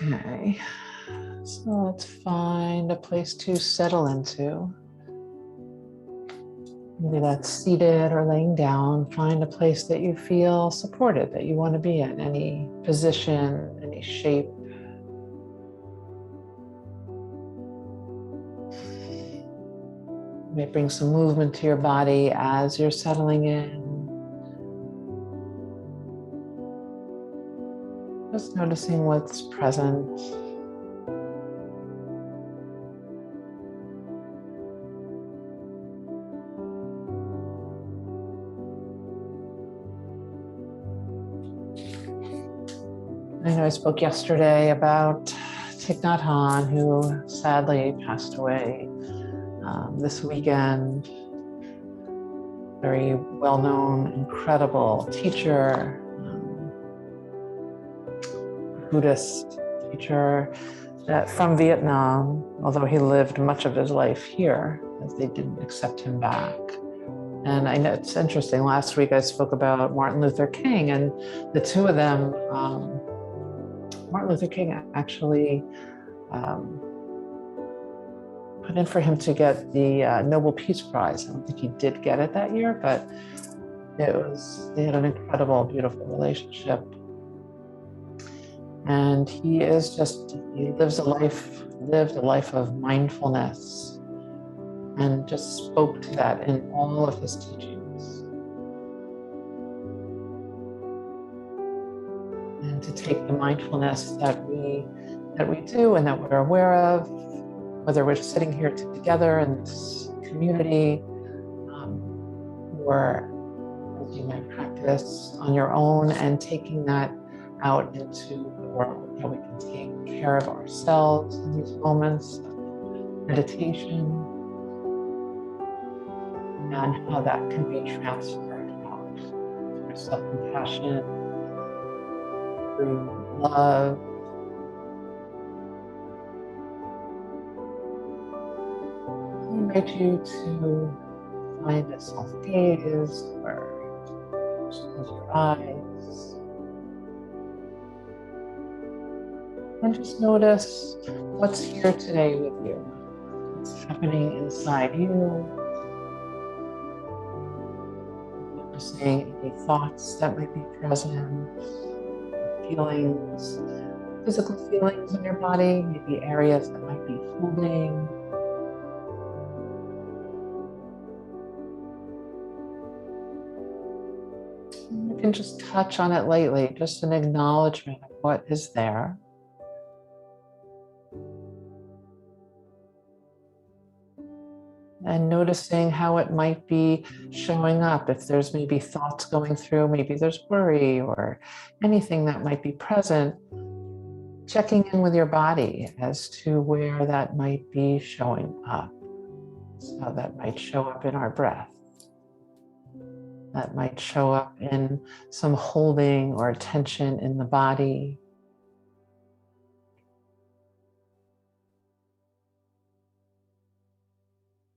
Okay, so let's find a place to settle into. Maybe that's seated or laying down. Find a place that you feel supported, that you want to be in, any position, any shape. You may bring some movement to your body as you're settling in. Just noticing what's present. I know I spoke yesterday about Thich Nhat Hanh, who sadly passed away this weekend. Very well-known, incredible teacher, Buddhist teacher from Vietnam, although he lived much of his life here, as they didn't accept him back. And I know it's interesting, last week I spoke about Martin Luther King, and the two of them, Martin Luther King actually put in for him to get the Nobel Peace Prize. I don't think he did get it that year, but they had an incredible, beautiful relationship. And he lived a life of mindfulness and just spoke to that in all of his teachings. And to take the mindfulness that we do and that we're aware of, whether we're sitting here together in this community, or as you might practice on your own, and taking that out into the world, how we can take care of ourselves in these moments of meditation, and how that can be transferred out through self-compassion, through love. I invite you to find a soft gaze, or just close your eyes. And just notice what's here today with you, what's happening inside you. Noticing any thoughts that might be present, feelings, physical feelings in your body, maybe areas that might be holding. You can just touch on it lightly, just an acknowledgement of what is there. And noticing how it might be showing up. If there's maybe thoughts going through, maybe there's worry or anything that might be present, checking in with your body as to where that might be showing up. So that might show up in our breath. That might show up in some holding or tension in the body.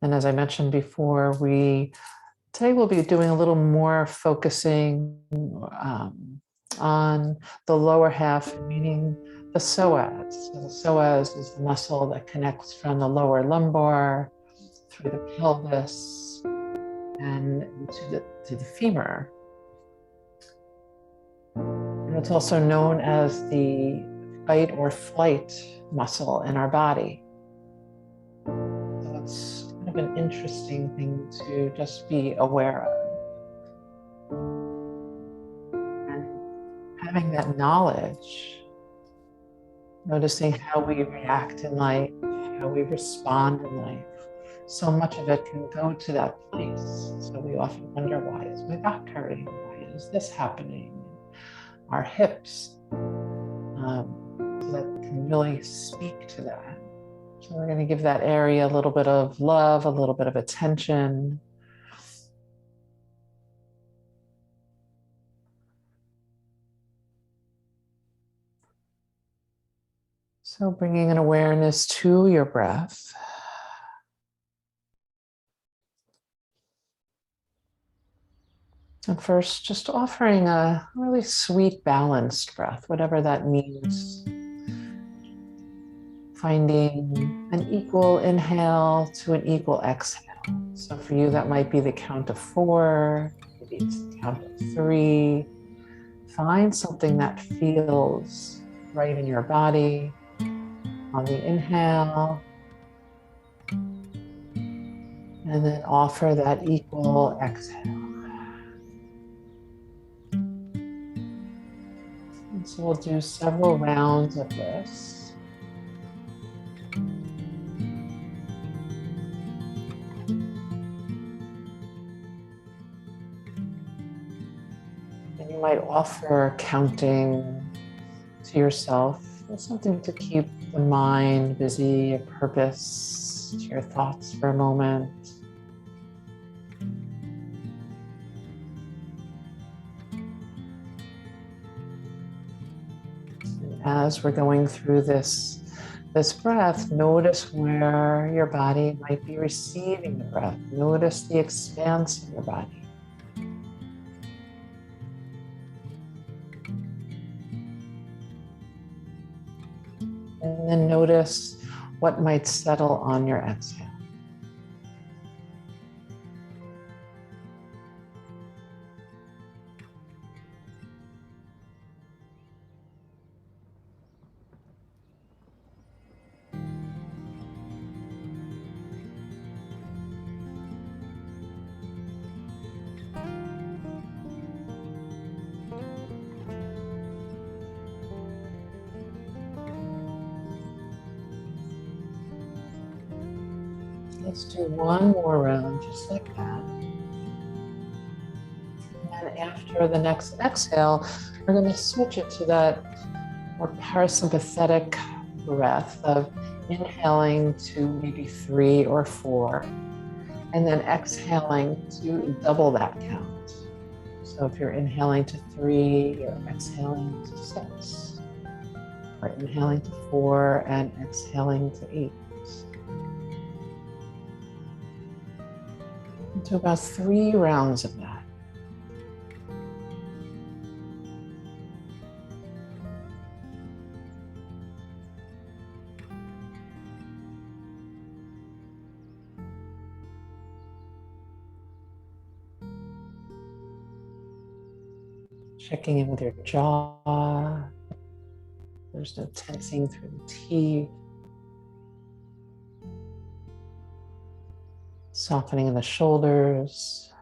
And as I mentioned before, today we'll be doing a little more focusing on the lower half, meaning the psoas. So the psoas is the muscle that connects from the lower lumbar through the pelvis and to the femur. And it's also known as the fight or flight muscle in our body. So it's kind of an interesting thing to just be aware of. And having that knowledge, noticing how we react in life, how we respond in life. So much of it can go to that place. So we often wonder, why is my back hurting? Why is this happening? Our hips. So that can really speak to that. So we're going to give that area a little bit of love, a little bit of attention. So bringing an awareness to your breath. And first, just offering a really sweet, balanced breath, whatever that means finding an equal inhale to an equal exhale. So for you, that might be the count of 4, maybe it's the count of 3. Find something that feels right in your body on the inhale, and then offer that equal exhale. And so we'll do several rounds of this. And you might offer counting to yourself, something to keep the mind busy, a purpose to your thoughts for a moment. And as we're going through this breath, notice where your body might be receiving the breath. Notice the expanse of your body. And then notice what might settle on your exhale. Let's do one more round, just like that. And after the next exhale, we're going to switch it to that more parasympathetic breath of inhaling to maybe 3 or 4, and then exhaling to double that count. So if you're inhaling to 3, you're exhaling to 6, or inhaling to 4 and exhaling to 8. To about 3 rounds of that. Checking in with your jaw. There's no tensing through the teeth. Softening in the shoulders.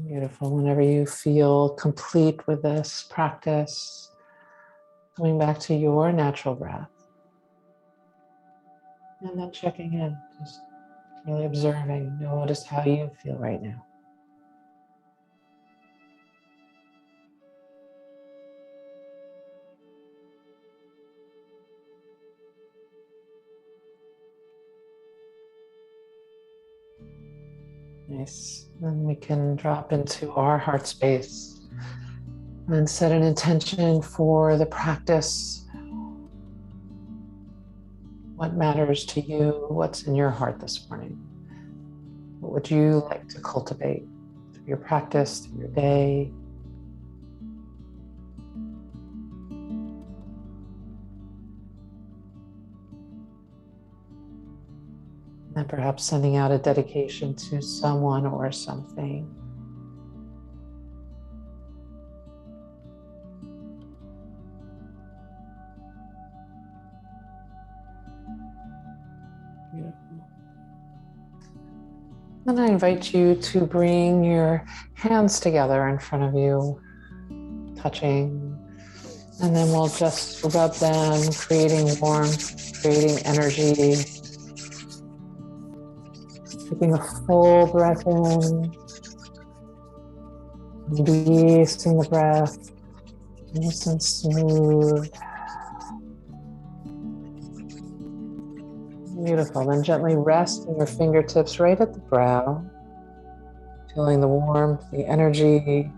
Beautiful. Whenever you feel complete with this practice, coming back to your natural breath. And then checking in, just really observing. Notice how you feel right now. Nice. Then we can drop into our heart space and set an intention for the practice. What matters to you? What's in your heart this morning? What would you like to cultivate through your practice, through your day? And perhaps sending out a dedication to someone or something. Beautiful. And I invite you to bring your hands together in front of you, touching, and then we'll just rub them, creating warmth, creating energy. Taking a full breath in, releasing the breath, nice and smooth. Beautiful. Then gently resting your fingertips right at the brow, feeling the warmth, the energy,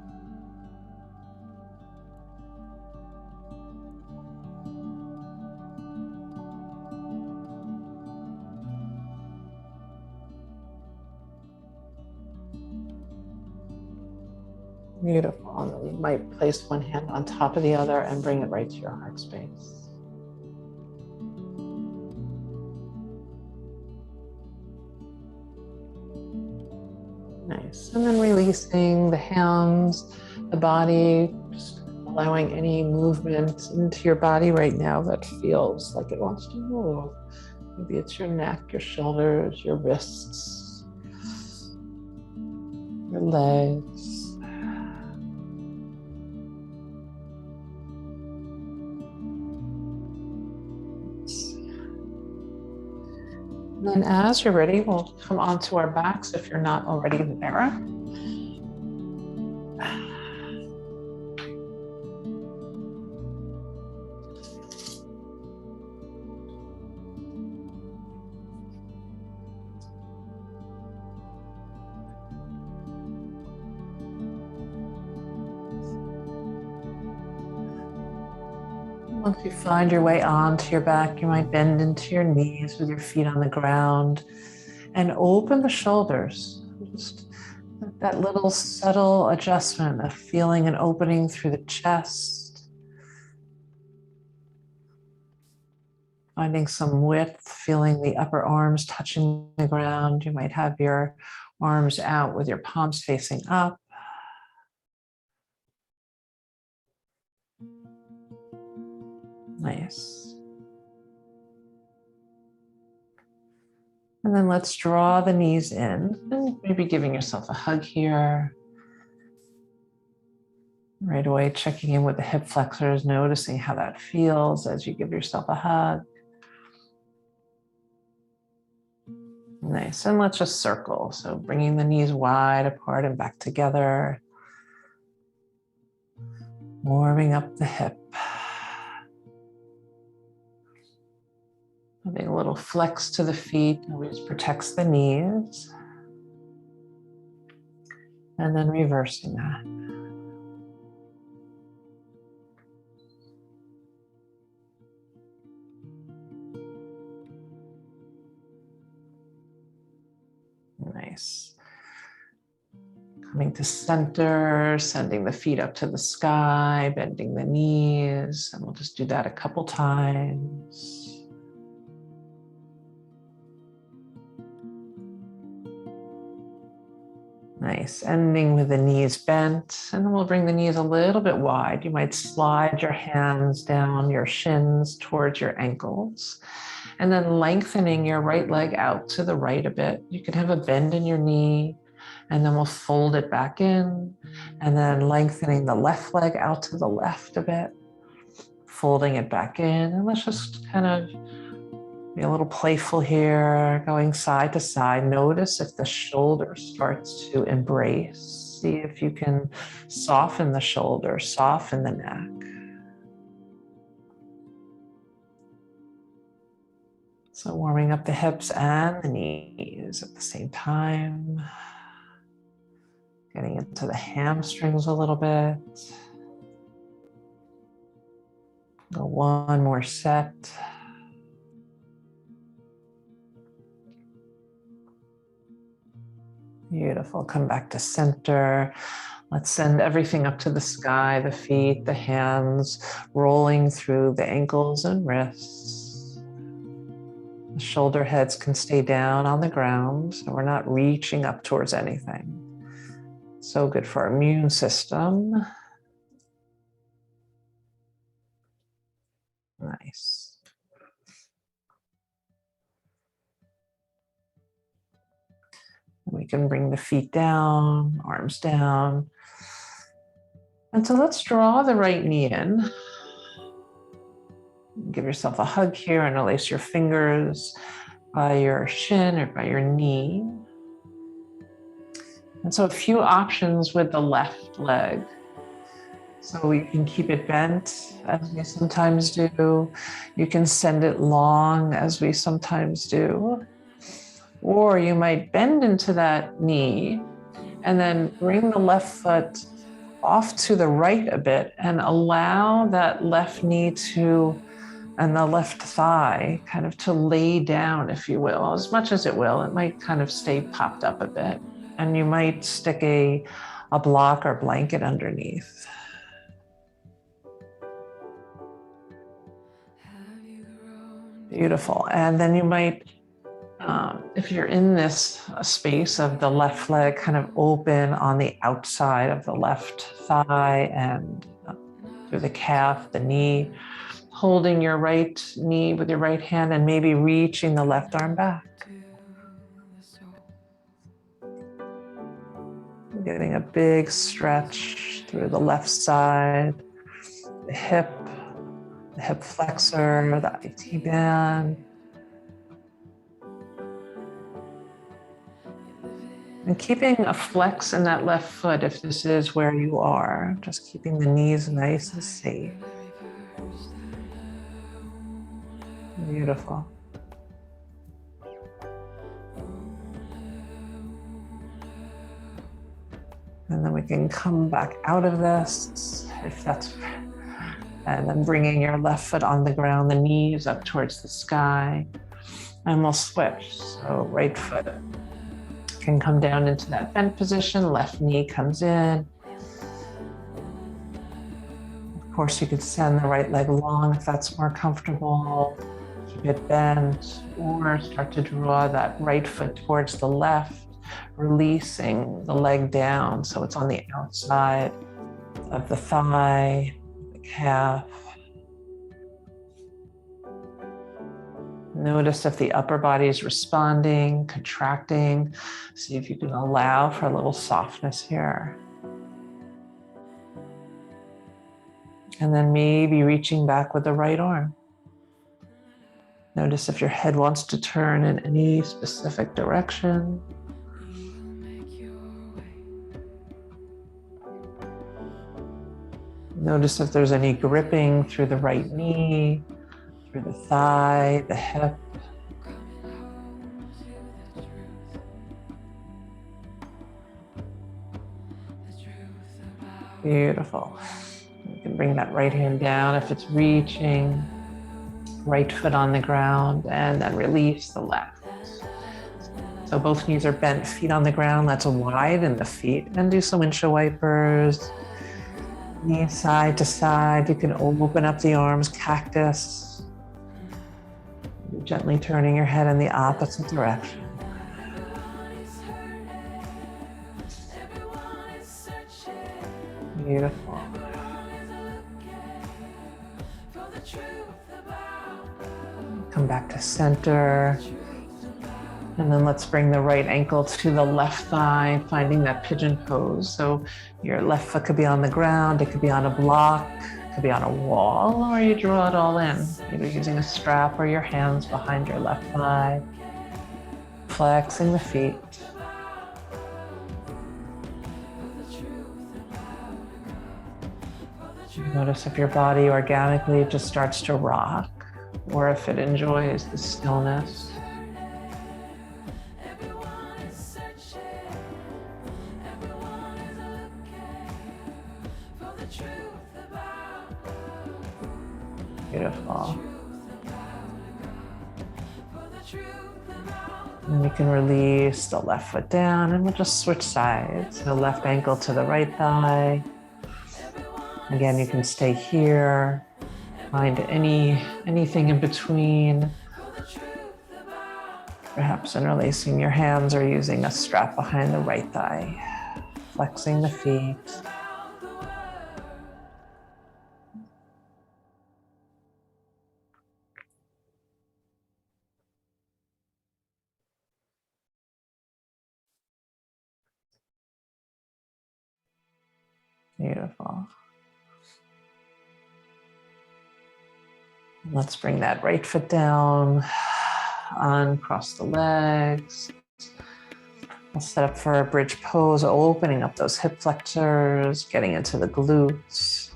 Beautiful. And then you might place one hand on top of the other and bring it right to your heart space. Nice. And then releasing the hands, the body, just allowing any movement into your body right now that feels like it wants to move. Maybe it's your neck, your shoulders, your wrists, your legs. And then as you're ready, we'll come onto our backs if you're not already there. Once you find your way onto your back, you might bend into your knees with your feet on the ground and open the shoulders. Just that little subtle adjustment of feeling an opening through the chest, finding some width, feeling the upper arms touching the ground. You might have your arms out with your palms facing up. Nice. And then let's draw the knees in and maybe giving yourself a hug here. Right away, checking in with the hip flexors, noticing how that feels as you give yourself a hug. Nice. And let's just circle. So bringing the knees wide apart and back together. Warming up the hip. Having a little flex to the feet always protects the knees. And then reversing that. Nice. Coming to center, sending the feet up to the sky, bending the knees, and we'll just do that a couple times. Nice, ending with the knees bent, and then we'll bring the knees a little bit wide. You might slide your hands down your shins towards your ankles, and then lengthening your right leg out to the right a bit. You can have a bend in your knee, and then we'll fold it back in, and then lengthening the left leg out to the left a bit, folding it back in, and let's just kind of be a little playful here, going side to side. Notice if the shoulder starts to embrace. See if you can soften the shoulder, soften the neck. So warming up the hips and the knees at the same time. Getting into the hamstrings a little bit. Go one more set. Beautiful. Come back to center. Let's send everything up to the sky, the feet, the hands, rolling through the ankles and wrists. The shoulder heads can stay down on the ground, so we're not reaching up towards anything. So good for our immune system. Nice. We can bring the feet down, arms down. And so let's draw the right knee in. Give yourself a hug here and release your fingers by your shin or by your knee. And so a few options with the left leg. So you can keep it bent, as we sometimes do. You can send it long, as we sometimes do. Or you might bend into that knee and then bring the left foot off to the right a bit and allow that left knee to, and the left thigh kind of to lay down, if you will, as much as it will. It might kind of stay popped up a bit. And you might stick a a block or blanket underneath. Beautiful. And then you might, if you're in this space of the left leg kind of open on the outside of the left thigh and through the calf, the knee, holding your right knee with your right hand and maybe reaching the left arm back. Getting a big stretch through the left side, the hip flexor, the IT band. And keeping a flex in that left foot if this is where you are, just keeping the knees nice and safe. Beautiful. And then we can come back out of this, if that's, and then bringing your left foot on the ground, the knees up towards the sky, and we'll switch. So right foot can come down into that bent position, left knee comes in. Of course, you could send the right leg long if that's more comfortable. Keep it bent, or start to draw that right foot towards the left, releasing the leg down so it's on the outside of the thigh, the calf. Notice if the upper body is responding, contracting. See if you can allow for a little softness here. And then maybe reaching back with the right arm. Notice if your head wants to turn in any specific direction. Notice if there's any gripping through the right knee, through the thigh, the hip. Beautiful. You can bring that right hand down if it's reaching, right foot on the ground, and then release the left. So both knees are bent, feet on the ground. Let's widen the feet and do some windshield wipers. Knees side to side. You can open up the arms, cactus. Gently turning your head in the opposite direction. Beautiful. Come back to center. And then let's bring the right ankle to the left thigh, finding that pigeon pose. So your left foot could be on the ground, it could be on a block, it could be on a wall, or you draw it all in, either using a strap or your hands behind your left thigh, flexing the feet. Notice if your body organically just starts to rock, or if it enjoys the stillness. Beautiful. And you can release the left foot down, and we'll just switch sides. So left ankle to the right thigh. Again, you can stay here. Find anything in between. Perhaps interlacing your hands or using a strap behind the right thigh. Flexing the feet. Beautiful. Let's bring that right foot down, uncross the legs. We'll set up for a bridge pose, opening up those hip flexors, getting into the glutes.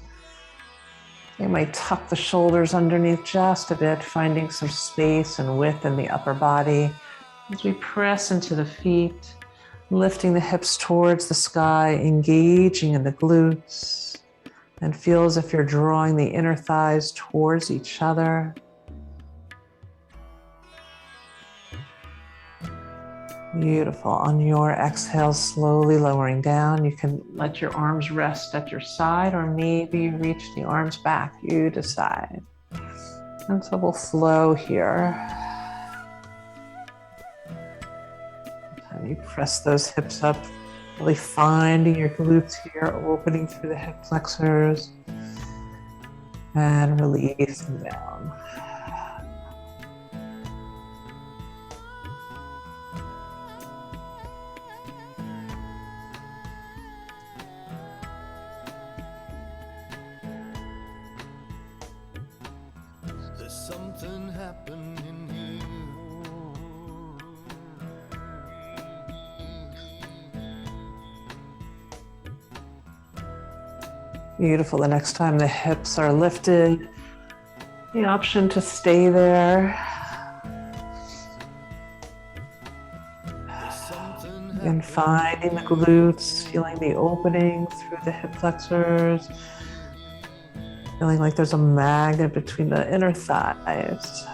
You might tuck the shoulders underneath just a bit, finding some space and width in the upper body as we press into the feet. Lifting the hips towards the sky, engaging in the glutes, and feel as if you're drawing the inner thighs towards each other. Beautiful. On your exhale, slowly lowering down. You can let your arms rest at your side, or maybe reach the arms back. You decide. And so we'll flow here. And you press those hips up, really finding your glutes here, opening through the hip flexors, and releasing down. There's something happening here. Beautiful. The next time the hips are lifted, the option to stay there. And finding the glutes, feeling the opening through the hip flexors, feeling like there's a magnet between the inner thighs.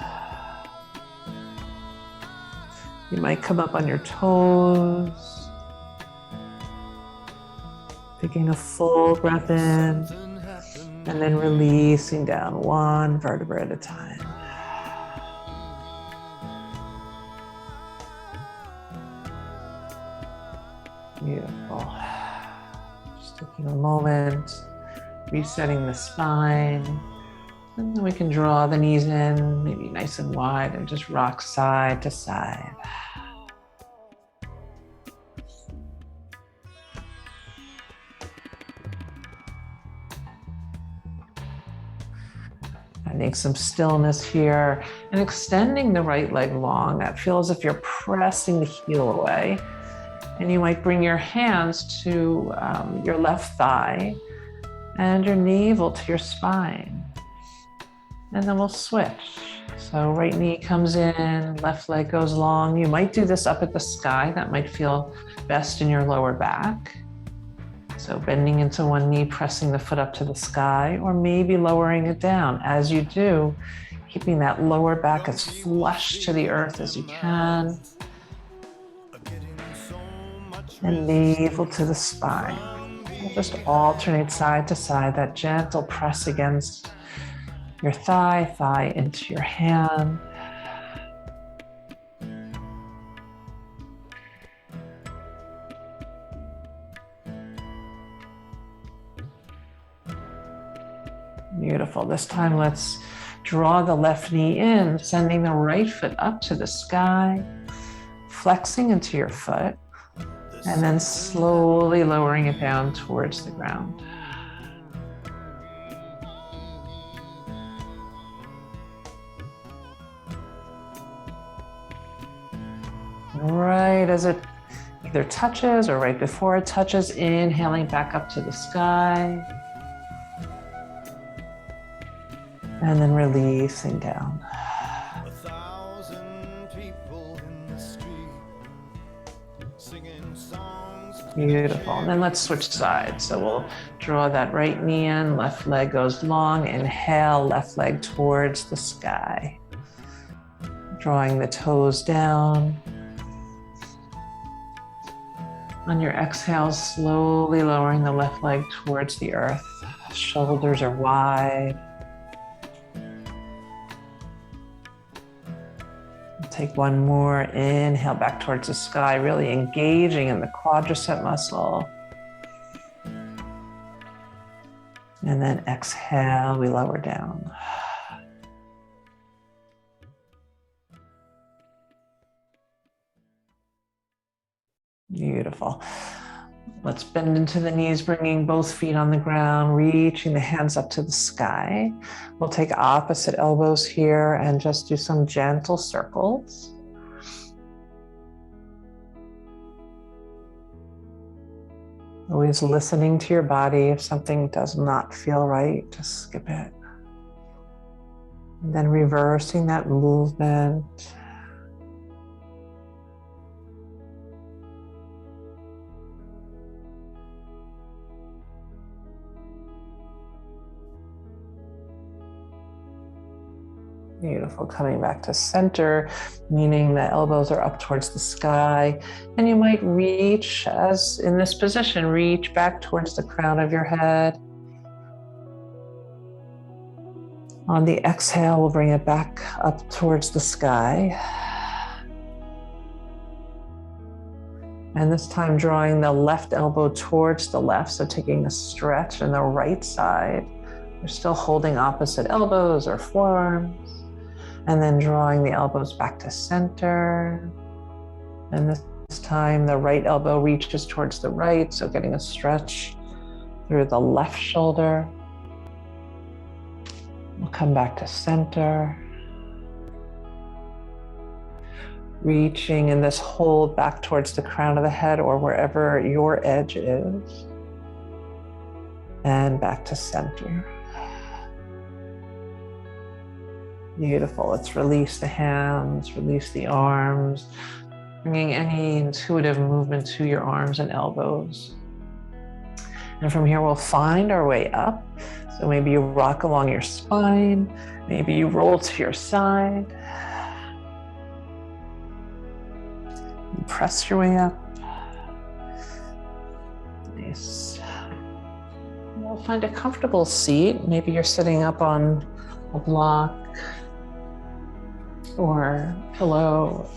You might come up on your toes, taking a full breath in, and then releasing down one vertebra at a time. Beautiful. Just taking a moment, resetting the spine. And then we can draw the knees in, maybe nice and wide, and just rock side to side. Finding some stillness here and extending the right leg long. That feels as if you're pressing the heel away. And you might bring your hands to your left thigh and your navel to your spine. And then we'll switch. So right knee comes in, left leg goes long. You might do this up at the sky. That might feel best in your lower back. So bending into one knee, pressing the foot up to the sky, or maybe lowering it down. As you do, keeping that lower back as flush to the earth as you can. And navel to the spine. We'll just alternate side to side, that gentle press against your thigh into your hand. Beautiful. This time let's draw the left knee in, sending the right foot up to the sky, flexing into your foot, and then slowly lowering it down towards the ground. Right as it either touches or right before it touches, inhaling back up to the sky. And then releasing down. 1,000 people in the street singing songs. Beautiful. And then let's switch sides. So we'll draw that right knee in, left leg goes long. Inhale, left leg towards the sky. Drawing the toes down. On your exhale, slowly lowering the left leg towards the earth. Shoulders are wide. Take one more, inhale back towards the sky, really engaging in the quadricep muscle. And then exhale, we lower down. Beautiful. Let's bend into the knees, bringing both feet on the ground, reaching the hands up to the sky. We'll take opposite elbows here and just do some gentle circles. Always listening to your body. If something does not feel right, just skip it. And then reversing that movement. Beautiful. Coming back to center, meaning the elbows are up towards the sky. And you might reach, as in this position, reach back towards the crown of your head. On the exhale, we'll bring it back up towards the sky. And this time drawing the left elbow towards the left, so taking a stretch in the right side. We're still holding opposite elbows or forearms. And then drawing the elbows back to center. And this time the right elbow reaches towards the right, so getting a stretch through the left shoulder. We'll come back to center. Reaching in this hold back towards the crown of the head or wherever your edge is. And back to center. Beautiful. Let's release the hands, release the arms, bringing any intuitive movement to your arms and elbows. And from here, we'll find our way up. So maybe you rock along your spine, maybe you roll to your side. And press your way up. Nice. And we'll find a comfortable seat. Maybe you're sitting up on a block or pillow,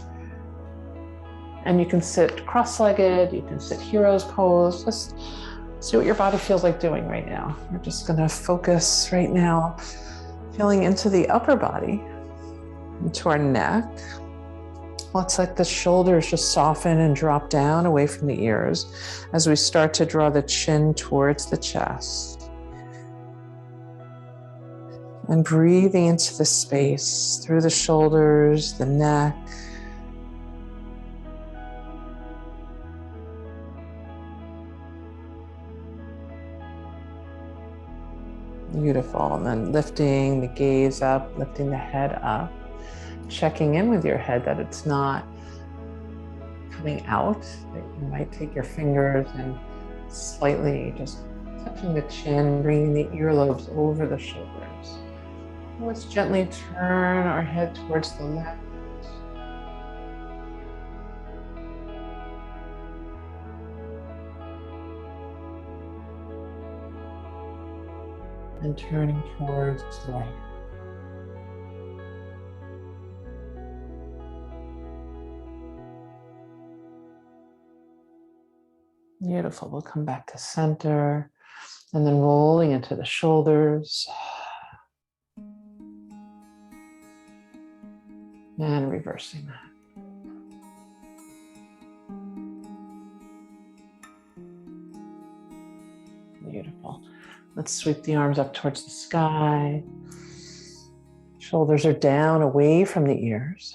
and you can sit cross-legged, you can sit hero's pose, just see what your body feels like doing right now. We're just gonna focus right now, feeling into the upper body, into our neck. Let's let the shoulders just soften and drop down away from the ears as we start to draw the chin towards the chest. And breathing into the space through the shoulders, the neck. Beautiful. And then lifting the gaze up, lifting the head up, checking in with your head that it's not coming out. You might take your fingers and slightly just touching the chin, bringing the earlobes over the shoulders. Let's gently turn our head towards the left. And turning towards the right. Beautiful. We'll come back to center and then rolling into the shoulders. And reversing that. Beautiful. Let's sweep the arms up towards the sky. Shoulders are down away from the ears.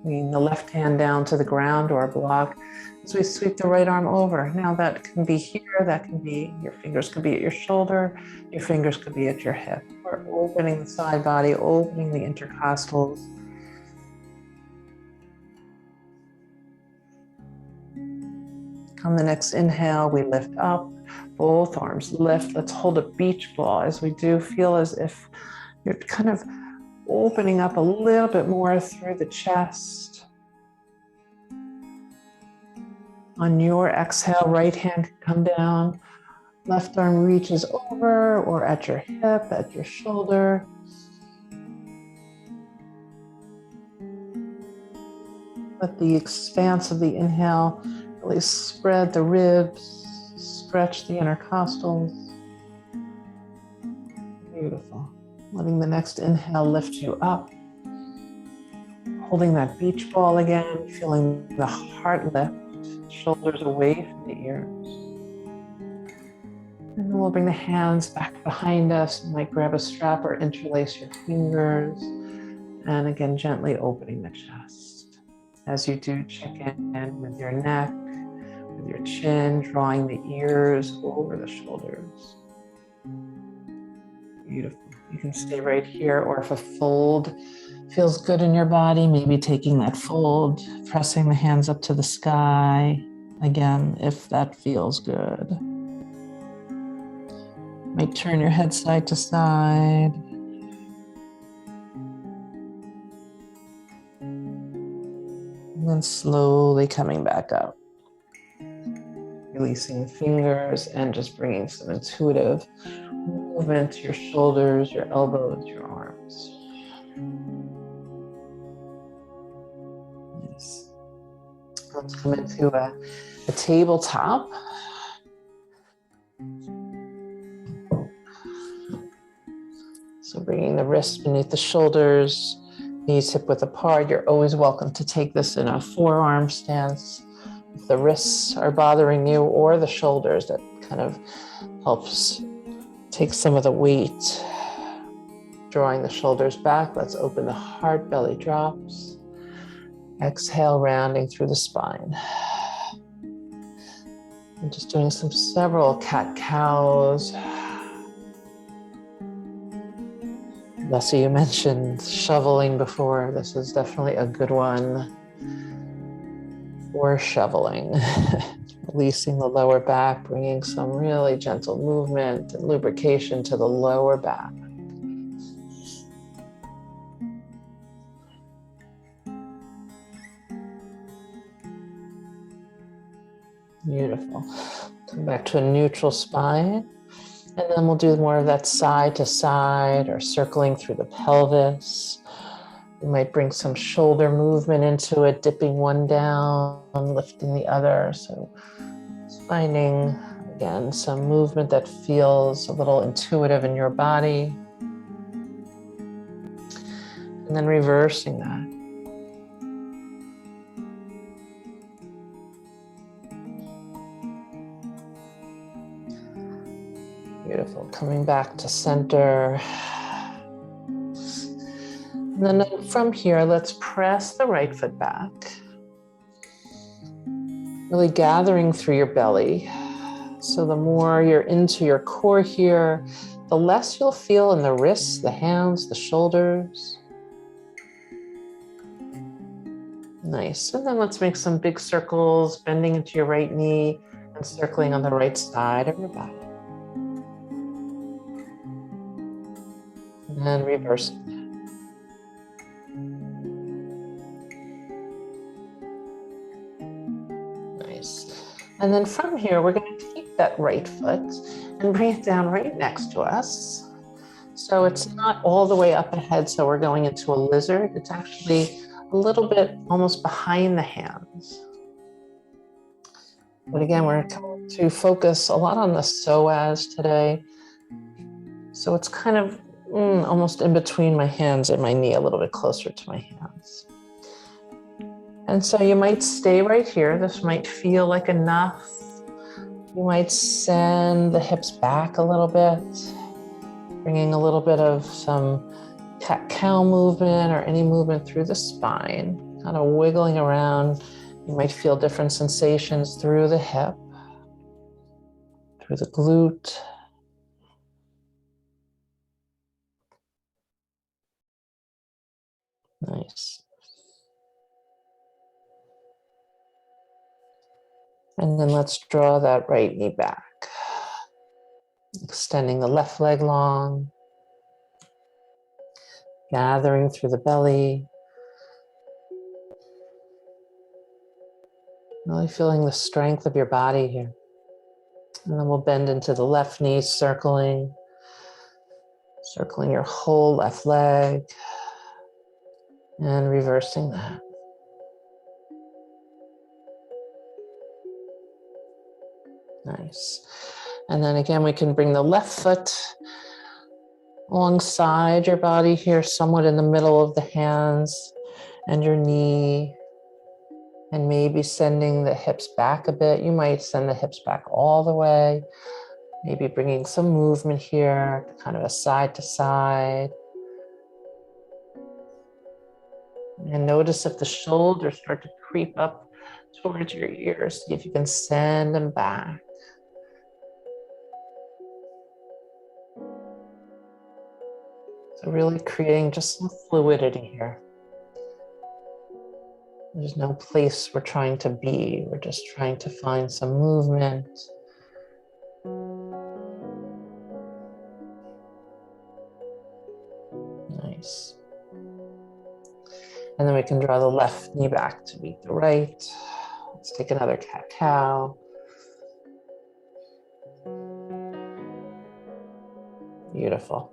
Bringing the left hand down to the ground or a block as we sweep the right arm over. Now that can be here, that can be, your fingers could be at your shoulder, your fingers could be at your hip. We're opening the side body, opening the intercostals. On the next inhale, we lift up, both arms lift. Let's hold a beach ball. As we do, feel as if you're kind of opening up a little bit more through the chest. On your exhale, right hand can come down. Left arm reaches over or at your hip, at your shoulder. Let the expanse of the inhale really spread the ribs, stretch the intercostals. Beautiful. Letting the next inhale lift you up. Holding that beach ball again, feeling the heart lift, shoulders away from the ears. And then we'll bring the hands back behind us. You might grab a strap or interlace your fingers. And again, gently opening the chest. As you do, check in with your neck, with your chin, drawing the ears over the shoulders. Beautiful. You can stay right here, or if a fold feels good in your body, maybe taking that fold, pressing the hands up to the sky. Again, if that feels good. Might turn your head side to side. then slowly coming back up. Releasing the fingers and just bringing some intuitive movement to your shoulders, your elbows, your arms. Nice. Let's come into a tabletop. So bringing the wrists beneath the shoulders, knees hip width apart. You're always welcome to take this in a forearm stance. If the wrists are bothering you or the shoulders, that kind of helps take some of the weight. Drawing the shoulders back, let's open the heart, belly drops. Exhale, rounding through the spine. I'm just doing several cat-cows. Leslie, you mentioned shoveling before. This is definitely a good one for shoveling. Releasing the lower back, bringing some really gentle movement and lubrication to the lower back. Beautiful. Come back to a neutral spine. And then we'll do more of that side to side or circling through the pelvis. You might bring some shoulder movement into it, dipping one down, lifting the other. So finding, again, some movement that feels a little intuitive in your body. And then reversing that. Beautiful. Coming back to center. And then from here, let's press the right foot back. Really gathering through your belly. So the more you're into your core here, the less you'll feel in the wrists, the hands, the shoulders. Nice. And then let's make some big circles, bending into your right knee and circling on the right side of your body. And then reversing. Nice. And then from here, we're going to take that right foot and bring it down right next to us. So it's not all the way up ahead, so we're going into a lizard. It's actually a little bit almost behind the hands. But again, we're going to focus a lot on the psoas today. So it's kind of almost in between my hands and my knee, a little bit closer to my hands. And so you might stay right here. This might feel like enough. You might send the hips back a little bit, bringing a little bit of some cat-cow movement or any movement through the spine, kind of wiggling around. You might feel different sensations through the hip, through the glute. Nice. And then let's draw that right knee back. Extending the left leg long. Gathering through the belly. Really feeling the strength of your body here. And then we'll bend into the left knee, circling your whole left leg. And reversing that. Nice. And then again, we can bring the left foot alongside your body here, somewhat in the middle of the hands and your knee. And maybe sending the hips back a bit. You might send the hips back all the way. Maybe bringing some movement here, kind of a side to side. And notice if the shoulders start to creep up towards your ears. See if you can send them back. So really creating just some fluidity here. There's no place we're trying to be. We're just trying to find some movement. Nice. And then we can draw the left knee back to meet the right. Let's take another cat-cow. Beautiful.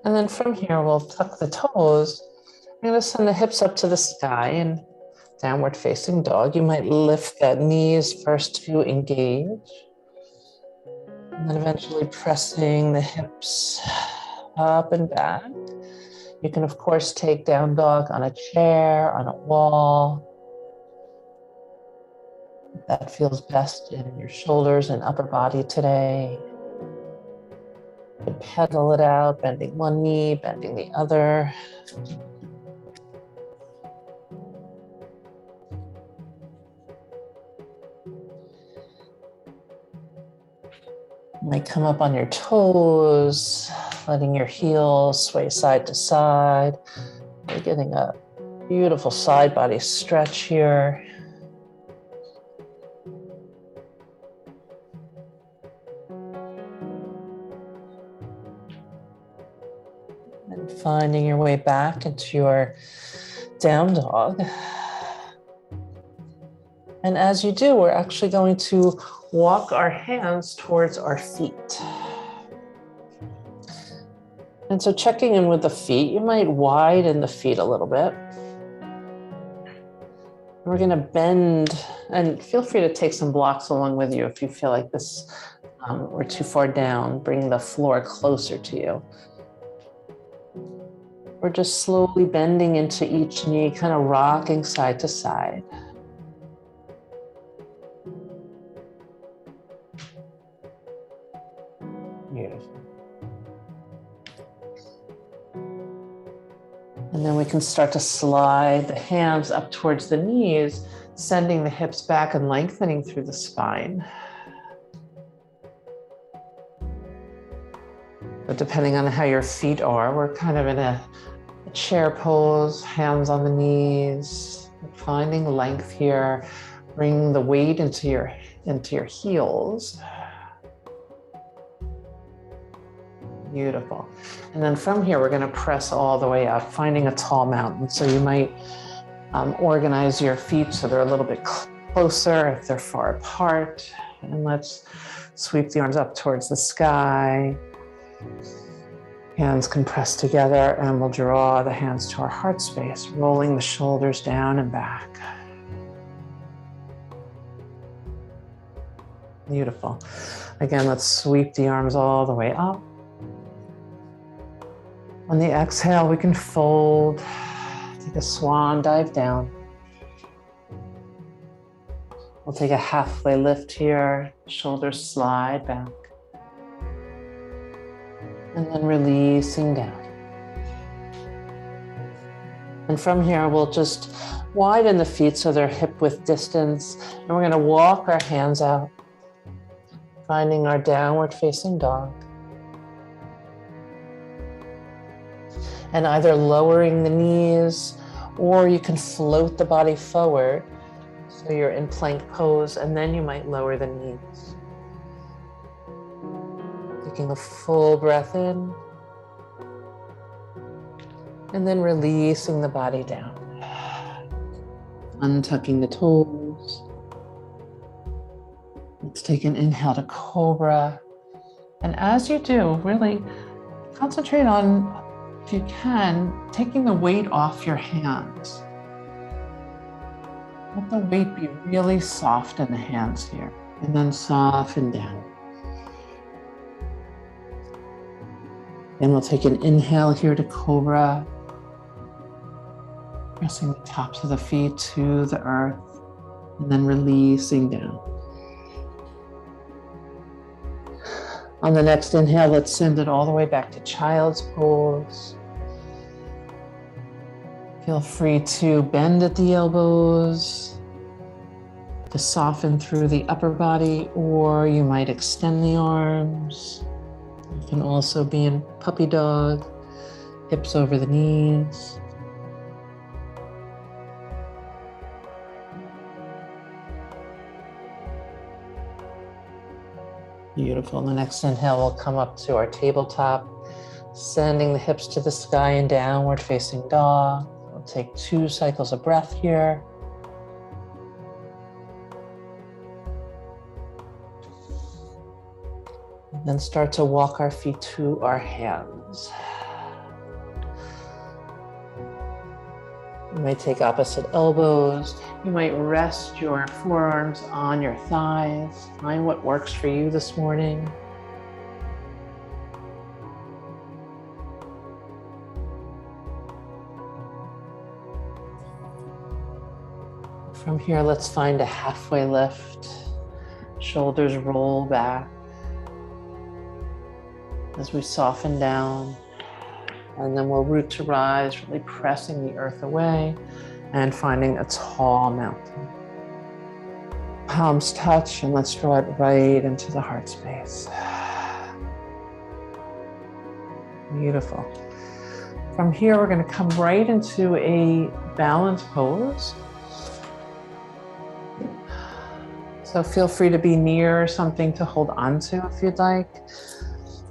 And then from here, we'll tuck the toes. I'm going to send the hips up to the sky and downward facing dog. You might lift the knees first to engage. And then eventually pressing the hips up and back. You can, of course, take down dog on a chair, on a wall. That feels best in your shoulders and upper body today. You can pedal it out, bending one knee, bending the other. You might come up on your toes, letting your heels sway side to side. You're getting a beautiful side body stretch here. And finding your way back into your down dog. And as you do, we're actually going to walk our hands towards our feet. And so checking in with the feet, you might widen the feet a little bit. We're going to bend, and feel free to take some blocks along with you if you feel like this we're too far down. Bring the floor closer to you. We're just slowly bending into each knee, kind of rocking side to side. Beautiful. And then we can start to slide the hands up towards the knees, sending the hips back and lengthening through the spine. But depending on how your feet are, we're kind of in a chair pose, hands on the knees, finding length here. Bring the weight into your heels. Beautiful. And then from here, we're going to press all the way up, finding a tall mountain. So you might organize your feet so they're a little bit closer if they're far apart. And let's sweep the arms up towards the sky. Hands can press together, and we'll draw the hands to our heart space, rolling the shoulders down and back. Beautiful. Again, let's sweep the arms all the way up. On the exhale, we can fold, take a swan dive down. We'll take a halfway lift here, shoulders slide back. And then releasing down. And from here, we'll just widen the feet so they're hip width distance. And we're gonna walk our hands out, finding our downward facing dog. And either lowering the knees, or you can float the body forward. So you're in plank pose, and then you might lower the knees. Taking a full breath in, and then releasing the body down. Untucking the toes. Let's take an inhale to cobra. And as you do, really concentrate on, if you can, taking the weight off your hands. Let the weight be really soft in the hands here, and then soften down. And we'll take an inhale here to cobra, pressing the tops of the feet to the earth, and then releasing down. On the next inhale, let's send it all the way back to child's pose. Feel free to bend at the elbows, to soften through the upper body, or you might extend the arms. You can also be in puppy dog, hips over the knees. Beautiful. On the next inhale, we'll come up to our tabletop, sending the hips to the sky and downward facing dog. Take 2 cycles of breath here. And then start to walk our feet to our hands. You might take opposite elbows. You might rest your forearms on your thighs. Find what works for you this morning. From here, let's find a halfway lift. Shoulders roll back as we soften down. And then we'll root to rise, really pressing the earth away and finding a tall mountain. Palms touch, and let's draw it right into the heart space. Beautiful. From here, we're going to come right into a balanced pose. So feel free to be near something to hold on to if you'd like.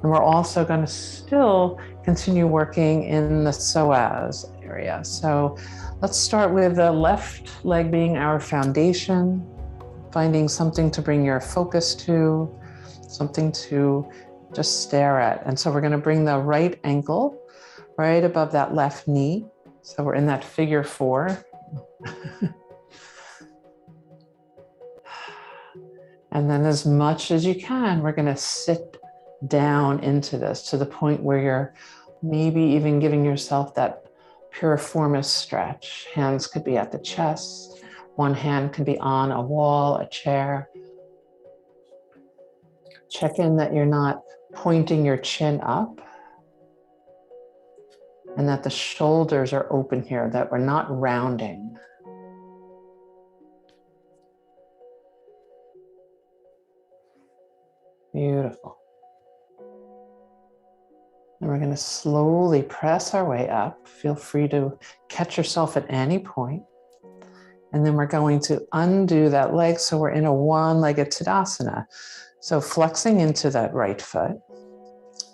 And we're also going to still continue working in the psoas area. So let's start with the left leg being our foundation, finding something to bring your focus to, something to just stare at. And so we're going to bring the right ankle right above that left knee. So we're in that figure 4. And then as much as you can, we're going to sit down into this to the point where you're maybe even giving yourself that piriformis stretch. Hands could be at the chest. One hand could be on a wall, a chair. Check in that you're not pointing your chin up and that the shoulders are open here, that we're not rounding. Beautiful. And we're going to slowly press our way up. Feel free to catch yourself at any point. And then we're going to undo that leg. So we're in a one-legged Tadasana. So flexing into that right foot,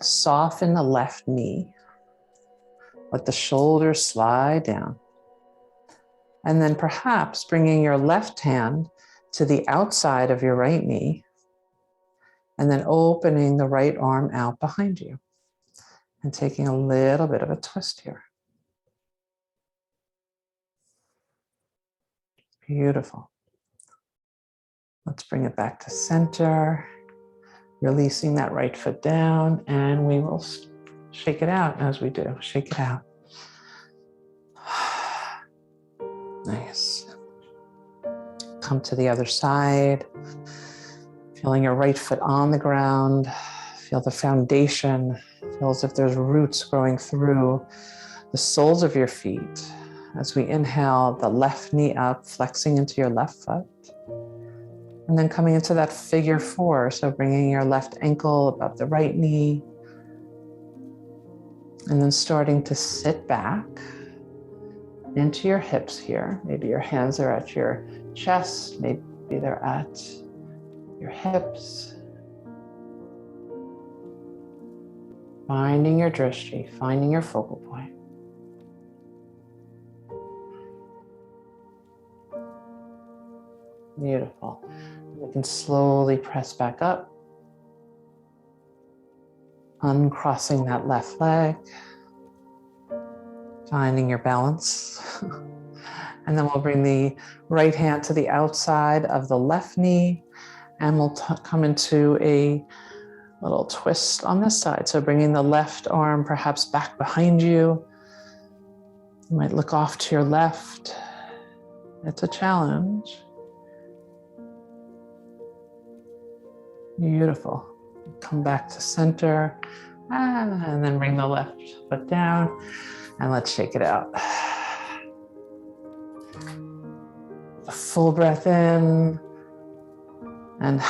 soften the left knee. Let the shoulders slide down. And then perhaps bringing your left hand to the outside of your right knee. And then opening the right arm out behind you and taking a little bit of a twist here. Beautiful. Let's bring it back to center, releasing that right foot down, and we will shake it out as we do. Shake it out. Nice. Come to the other side. Feeling your right foot on the ground, feel the foundation, feel as if there's roots growing through the soles of your feet. As we inhale, the left knee up, flexing into your left foot. And then coming into that figure 4, so bringing your left ankle above the right knee. And then starting to sit back into your hips here. Maybe your hands are at your chest, maybe they're at your hips, finding your drishti, finding your focal point. Beautiful. We can slowly press back up, uncrossing that left leg, finding your balance. And then we'll bring the right hand to the outside of the left knee. And we'll come into a little twist on this side. So bringing the left arm perhaps back behind you. You might look off to your left. It's a challenge. Beautiful. Come back to center. And then bring the left foot down. And let's shake it out. A full breath in. And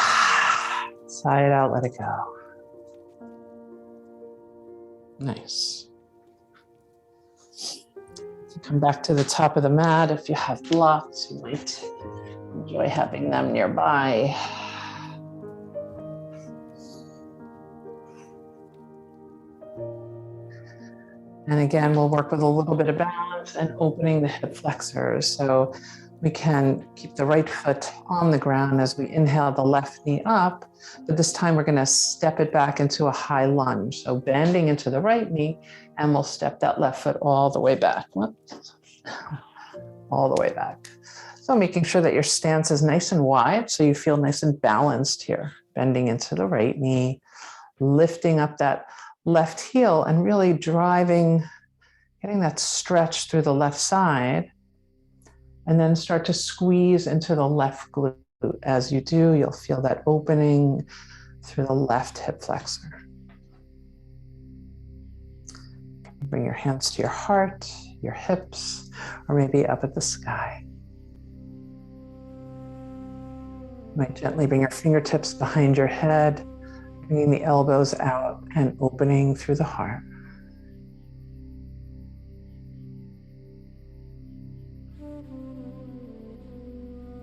sigh it out, let it go. Nice. So come back to the top of the mat. If you have blocks, you might enjoy having them nearby. And again, we'll work with a little bit of balance. and opening the hip flexors. So we can keep the right foot on the ground as we inhale the left knee up, but this time we're going to step it back into a high lunge. So bending into the right knee, and we'll step that left foot all the way back. Whoops. All the way back. So making sure that your stance is nice and wide so you feel nice and balanced here. Bending into the right knee, lifting up that left heel and really driving, getting that stretch through the left side. And then start to squeeze into the left glute. As you do, you'll feel that opening through the left hip flexor. Bring your hands to your heart, your hips, or maybe up at the sky. You might gently bring your fingertips behind your head, bringing the elbows out and opening through the heart.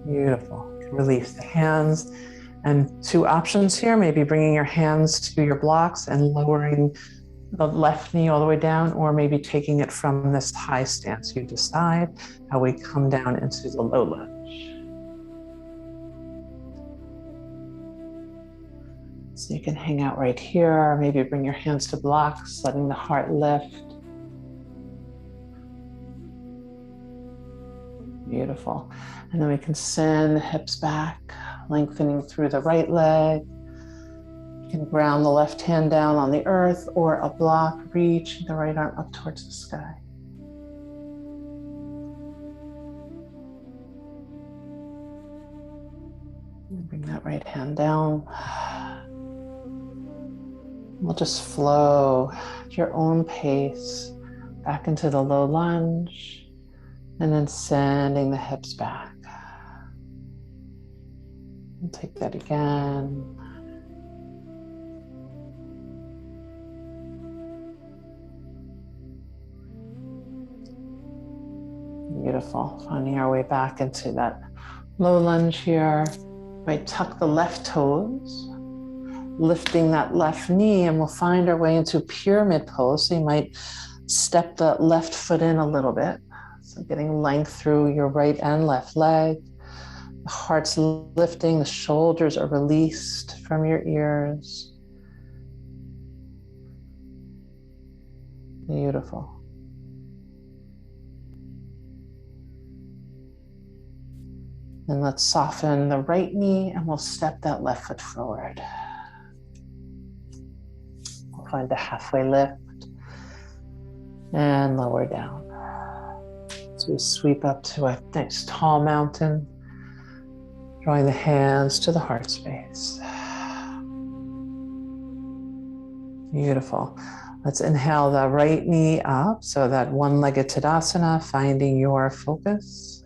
Beautiful. Release the hands. And two options here, maybe bringing your hands to your blocks and lowering the left knee all the way down, or maybe taking it from this high stance. You decide how we come down into the low lunge. So you can hang out right here, or maybe bring your hands to blocks, letting the heart lift. Beautiful. And then we can send the hips back, lengthening through the right leg. You can ground the left hand down on the earth or a block, reach the right arm up towards the sky. Bring that right hand down. We'll just flow at your own pace back into the low lunge. And then sending the hips back. We'll take that again. Beautiful. Finding our way back into that low lunge here. Might tuck the left toes, lifting that left knee, and we'll find our way into pyramid pose. So you might step the left foot in a little bit. So getting length through your right and left leg. The heart's lifting, the shoulders are released from your ears. Beautiful. And let's soften the right knee and we'll step that left foot forward. We'll find the halfway lift and lower down. So we sweep up to a nice tall mountain, drawing the hands to the heart space. Beautiful. Let's inhale the right knee up, so that one-legged Tadasana, finding your focus.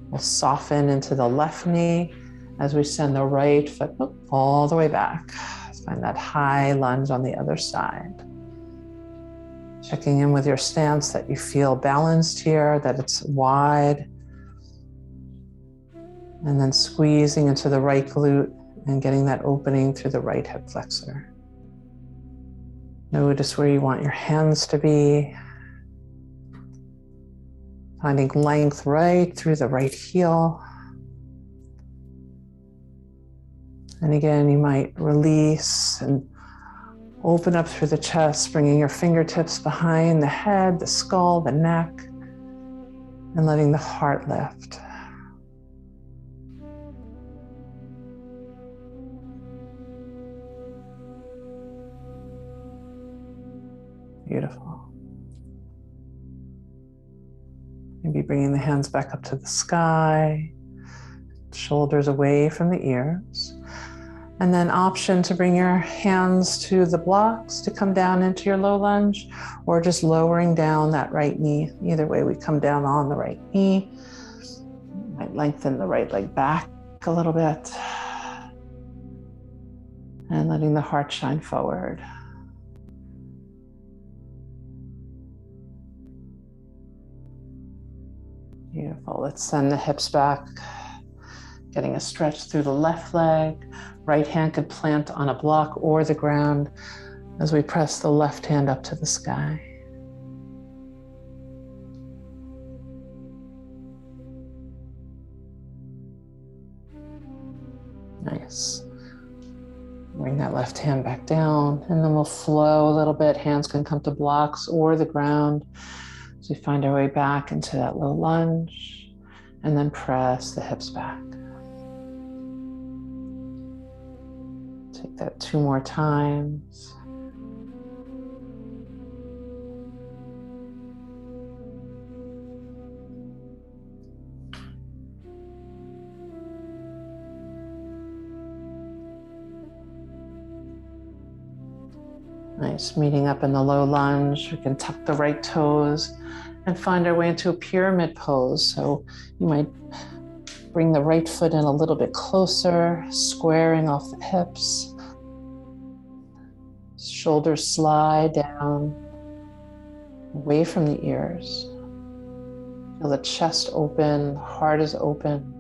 We'll soften into the left knee as we send the right foot all the way back. Let's find that high lunge on the other side. Checking in with your stance, that you feel balanced here, that it's wide. And then squeezing into the right glute and getting that opening through the right hip flexor. Notice where you want your hands to be. Finding length right through the right heel. And again, you might release and open up through the chest, bringing your fingertips behind the head, the skull, the neck, and letting the heart lift. Beautiful. Maybe bringing the hands back up to the sky, shoulders away from the ears. And then option to bring your hands to the blocks to come down into your low lunge, or just lowering down that right knee. Either way, we come down on the right knee. Might lengthen the right leg back a little bit. And letting the heart shine forward. Beautiful. Let's send the hips back. Getting a stretch through the left leg. Right hand could plant on a block or the ground as we press the left hand up to the sky. Bring that left hand back down, and then we'll flow a little bit. Hands can come to blocks or the ground. So we find our way back into that low lunge, and then press the hips back. Take that 2 more times. Nice, meeting up in the low lunge. We can tuck the right toes and find our way into a pyramid pose. So you might bring the right foot in a little bit closer, squaring off the hips. Shoulders slide down, away from the ears. Feel the chest open, heart is open.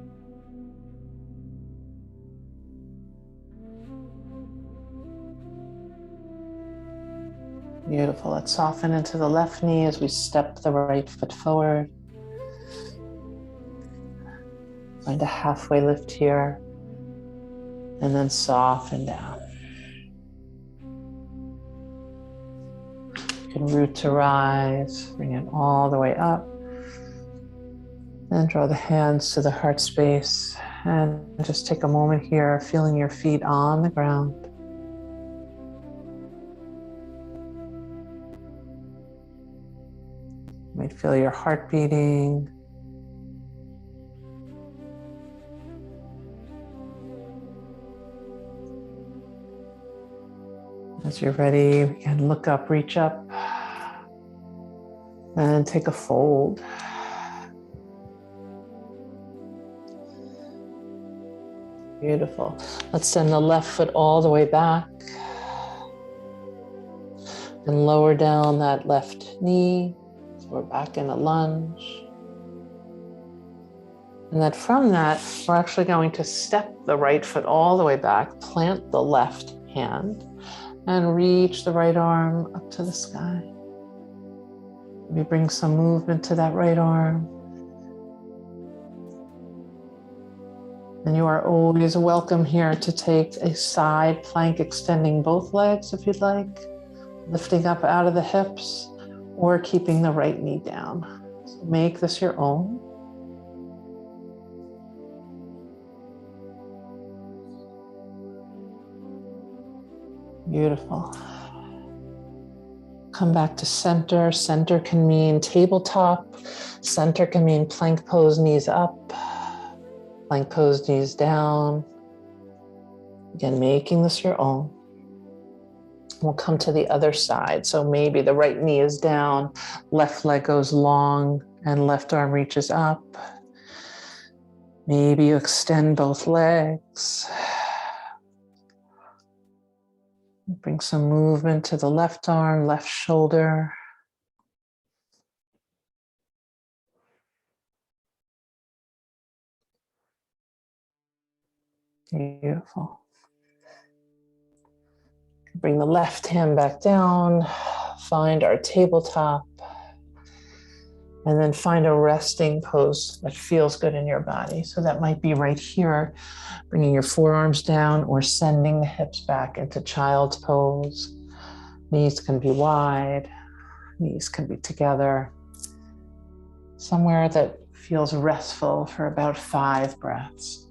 Beautiful. Let's soften into the left knee as we step the right foot forward. Find a halfway lift here, and then soften down. You can root to rise, bring it all the way up. And draw the hands to the heart space. And just take a moment here, feeling your feet on the ground. You might feel your heart beating. As you're ready, we can look up, reach up, and take a fold. Beautiful. Let's send the left foot all the way back and lower down that left knee. So we're back in a lunge. And then from that, we're actually going to step the right foot all the way back, plant the left hand, and reach the right arm up to the sky. We bring some movement to that right arm. And you are always welcome here to take a side plank, extending both legs if you'd like, lifting up out of the hips, or keeping the right knee down. So make this your own. Beautiful. Come back to center. Center can mean tabletop. Center can mean plank pose, knees up. Plank pose, knees down. Again, making this your own. We'll come to the other side. So maybe the right knee is down, left leg goes long, and left arm reaches up. Maybe you extend both legs. Bring some movement to the left arm, left shoulder. Beautiful. Bring the left hand back down, find our tabletop, and then find a resting pose that feels good in your body. So that might be right here, bringing your forearms down or sending the hips back into child's pose. Knees can be wide, knees can be together. Somewhere that feels restful for about 5 breaths.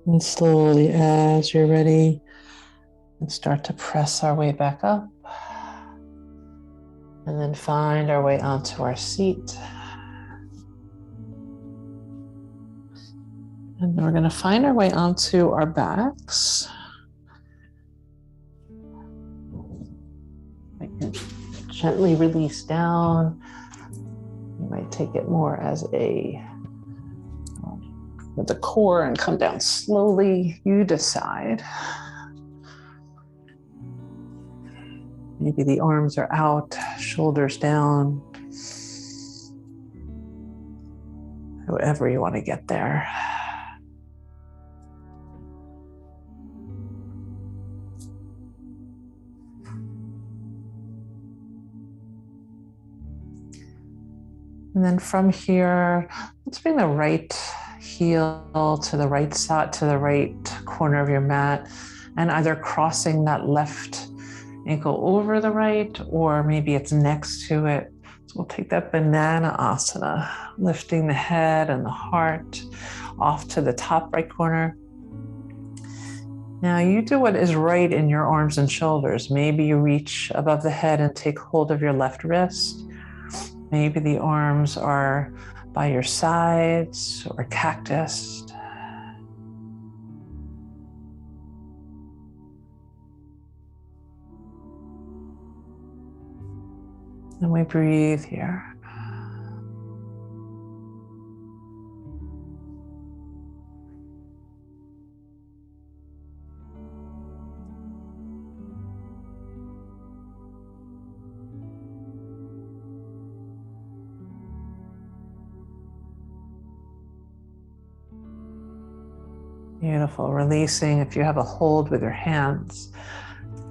And slowly, as you're ready, and start to press our way back up. And then find our way onto our seat. And we're going to find our way onto our backs. I can gently release down. You might take it more as a with the core and come down slowly. You decide. Maybe the arms are out, shoulders down. However you want to get there. And then from here, let's bring the right heel to the right side, to the right corner of your mat, and either crossing that left ankle over the right, or maybe it's next to it. So we'll take that banana asana, lifting the head and the heart off to the top right corner. Now you do what is right in your arms and shoulders. Maybe you reach above the head and take hold of your left wrist. Maybe the arms are by your sides or cactus. And we breathe here. Beautiful. Releasing if you have a hold with your hands.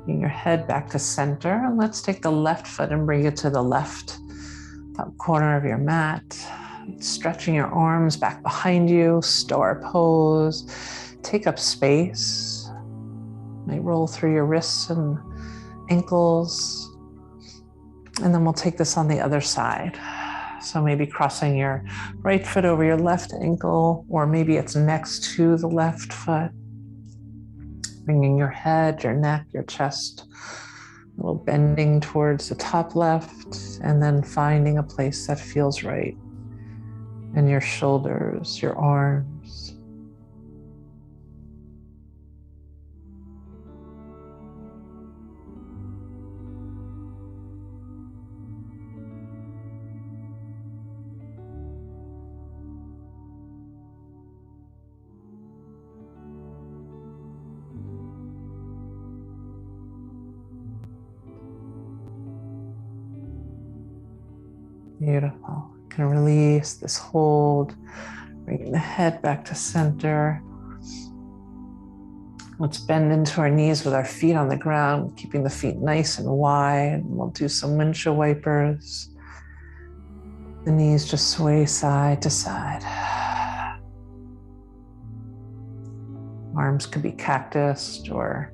Bring your head back to center. And let's take the left foot and bring it to the left top corner of your mat. Stretching your arms back behind you. Star pose. Take up space. Might roll through your wrists and ankles. And then we'll take this on the other side. So maybe crossing your right foot over your left ankle, or maybe it's next to the left foot. Bringing your head, your neck, your chest, a little bending towards the top left, and then finding a place that feels right. And your shoulders, your arms. Beautiful. Can release this hold, bringing the head back to center. Let's bend into our knees with our feet on the ground, keeping the feet nice and wide. We'll do some windshield wipers. The knees just sway side to side. Arms could be cactused or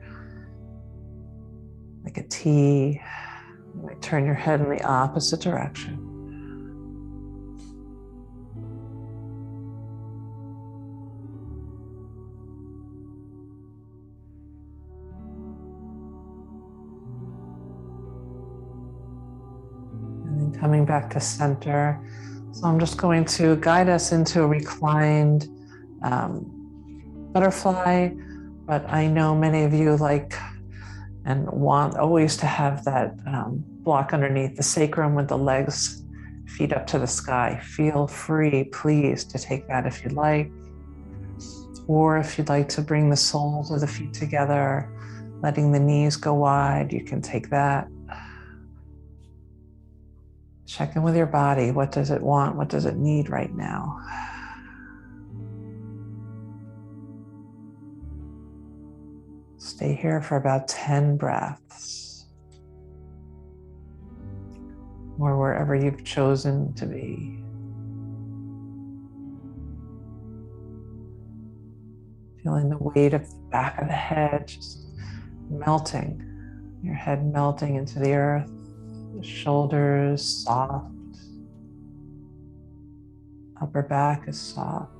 like a T. You might turn your head in the opposite direction. Coming back to center. So I'm just going to guide us into a reclined butterfly, but I know many of you like and want always to have that block underneath the sacrum with the legs, feet up to the sky. Feel free, please, to take that if you'd like. Or if you'd like to bring the soles of the feet together, letting the knees go wide, you can take that. Check in with your body. What does it want? What does it need right now? Stay here for about 10 breaths, or wherever you've chosen to be. Feeling the weight of the back of the head just melting, your head melting into the earth. The shoulders soft, upper back is soft.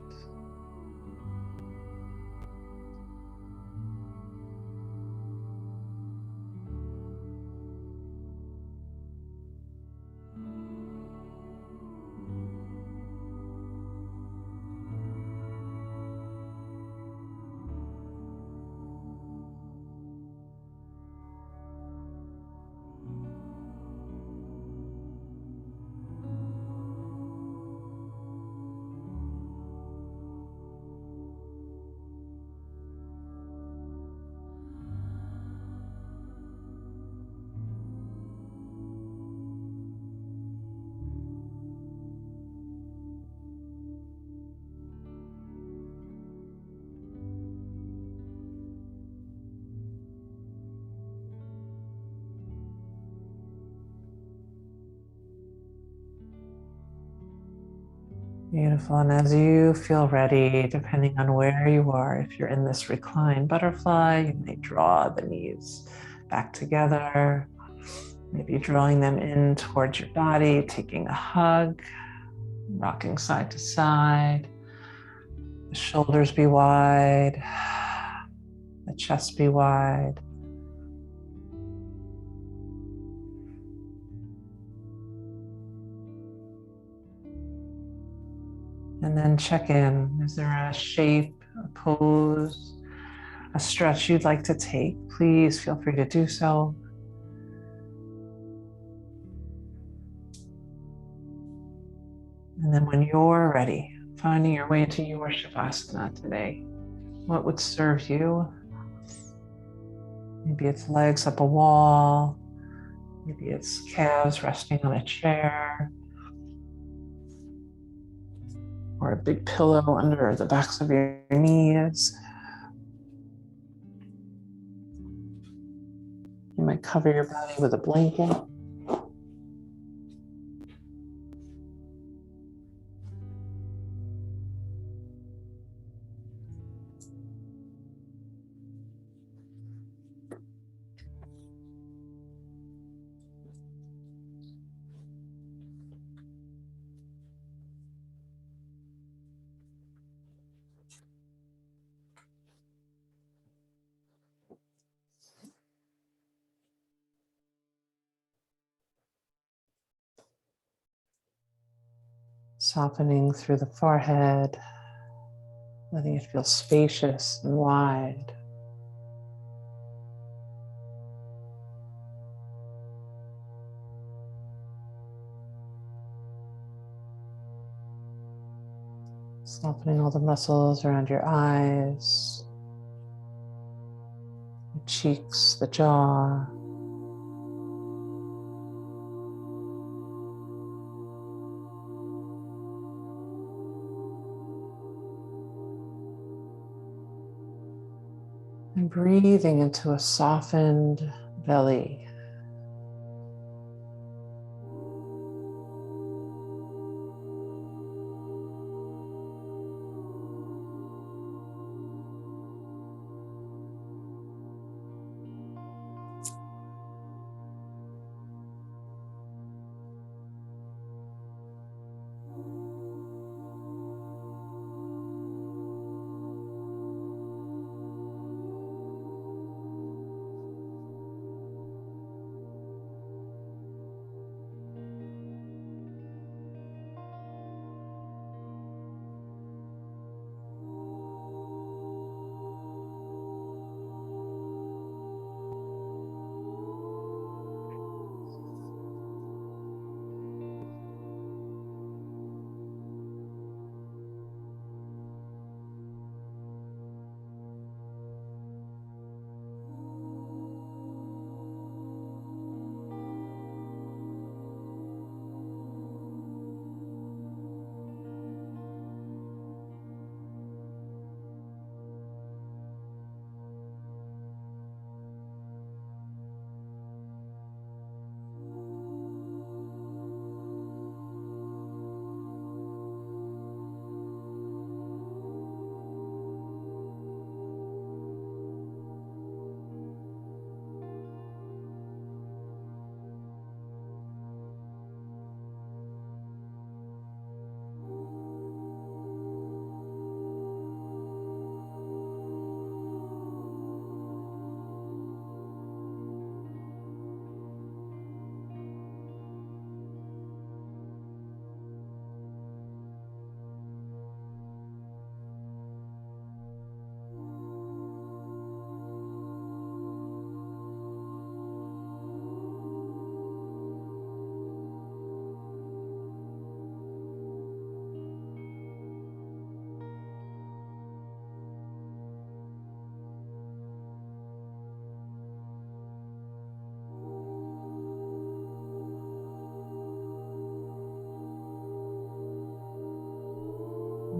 Beautiful. And as you feel ready, depending on where you are, if you're in this reclined butterfly, you may draw the knees back together, maybe drawing them in towards your body, taking a hug, rocking side to side. The shoulders be wide, the chest be wide. And then check in. Is there a shape, a pose, a stretch you'd like to take? Please feel free to do so. And then when you're ready, finding your way into your Shavasana today. What would serve you? Maybe it's legs up a wall. Maybe it's calves resting on a chair. Or a big pillow under the backs of your knees. You might cover your body with a blanket. Softening through the forehead, letting it feel spacious and wide. Softening all the muscles around your eyes, your cheeks, the jaw. And breathing into a softened belly.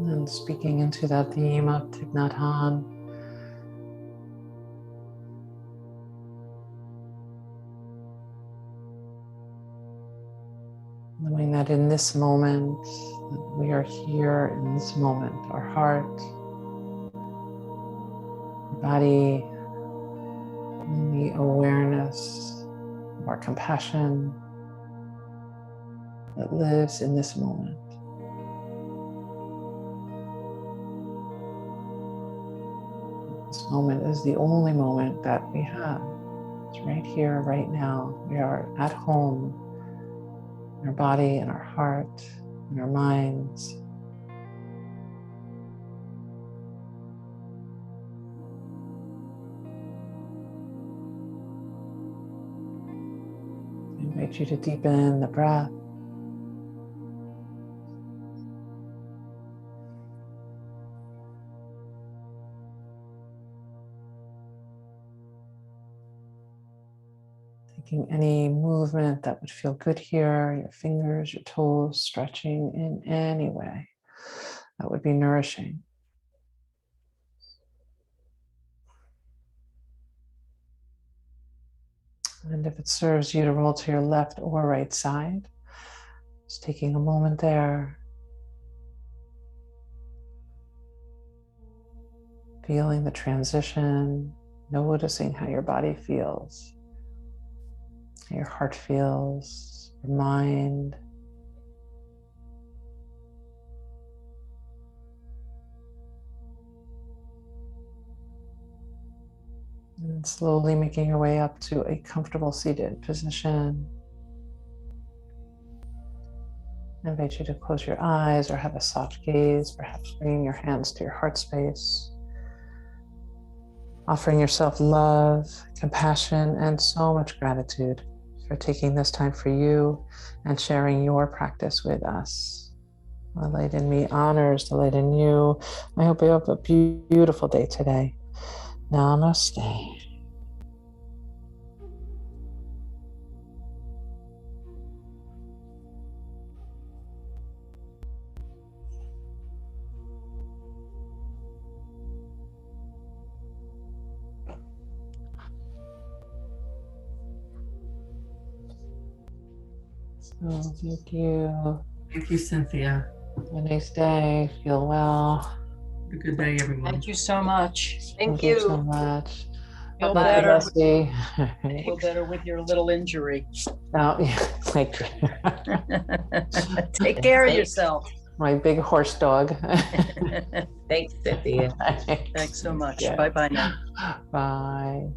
And speaking into that theme of Thich Nhat Hanh, knowing that in this moment, We are here in this moment. Our heart, our body, and the awareness of our compassion that lives in this moment. This moment is the only moment that we have. It's right here, right now. We are at home in our body, in our heart, in our minds. I invite you to deepen the breath. Taking any movement that would feel good here, your fingers, your toes, stretching in any way that would be nourishing. And if it serves you to roll to your left or right side, just taking a moment there, feeling the transition, noticing how your body feels, how your heart feels, your mind. And slowly making your way up to a comfortable seated position. I invite you to close your eyes or have a soft gaze, perhaps bringing your hands to your heart space. Offering yourself love, compassion, and so much gratitude for taking this time for you and sharing your practice with us. The light in me honors the light in you. I hope you have a beautiful day today. Namaste. So thank you. Thank you, Cynthia. Have a nice day. Feel well. Have a good day, everyone. Thank you so much. Thank you so much. Feel Bye, better. Rusty. Feel better with your little injury. Oh, yeah, like Take care of yourself. my big horse dog. Thanks, Cynthia. Thanks so much. Yeah. Bye-bye now. Bye.